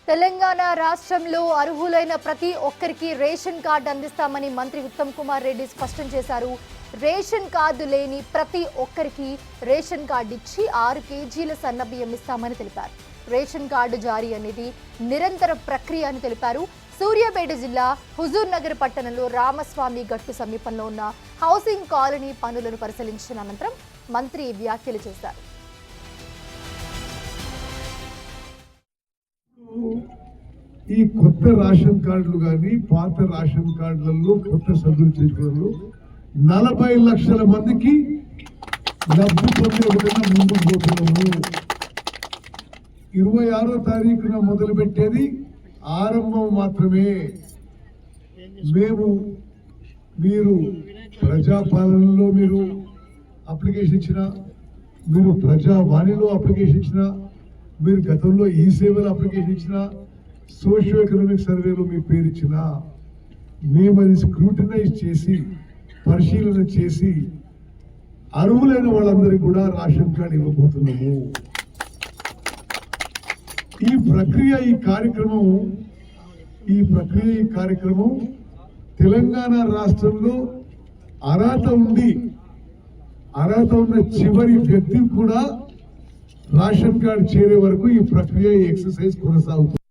తెలంగాణ రాష్ట్రంలో అర్హులైన ప్రతి ఒక్కరికి రేషన్ కార్డు అందిస్తామని మంత్రి ఉత్తమ్ కుమార్ రెడ్డి స్పష్టం చేశారు. రేషన్ కార్డు లేని ప్రతి ఒక్కరికి రేషన్ కార్డు ఇచ్చి 6 కేజీల సన్నబియ్యం ఇస్తామని తెలిపారు. రేషన్ కార్డు జారీ అనేది నిరంతర ప్రక్రియ అని తెలిపారు. సూర్యాపేట జిల్లా హుజూర్ నగర్ పట్టణంలో రామస్వామి గట్టు సమీపంలో ఉన్న హౌసింగ్ కాలనీ పనులను పరిశీలించిన అనంతరం మంత్రి వ్యాఖ్యలు చేశారు. ఈ కొత్త రేషన్ కార్డులు కానీ పాత రేషన్ కార్డులలో కొత్త సభ్యులు చేసుకోవడంలో 40 లక్షల మందికి లబ్ధి పొందే విధంగా ముందుకు పోతున్నాము. 26వ తారీఖున మొదలుపెట్టేది ఆరంభం మాత్రమే. మీరు ప్రజాపాలనలో మీరు అప్లికేషన్ ఇచ్చిన, మీరు ప్రజావాణిలో అప్లికేషన్ ఇచ్చిన, మీరు గతంలో ఈ సేవలు అప్లికేషన్ ఇచ్చిన, సోషియో ఎకనామిక్ సర్వేలో మీ పేరు ఇచ్చిన, మేము అది స్క్రూటినైజ్ చేసి పరిశీలన చేసి అర్హులైన వాళ్ళందరికీ కూడా రేషన్ కార్డు ఇవ్వబోతున్నాము. ఈ ప్రక్రియ ఈ కార్యక్రమం తెలంగాణ రాష్ట్రంలో అర్హత ఉన్న చివరి వ్యక్తి కూడా రేషన్ కార్డు చేరే వరకు ఈ ప్రక్రియ ఎక్సర్సైజ్ కొనసాగుతుంది.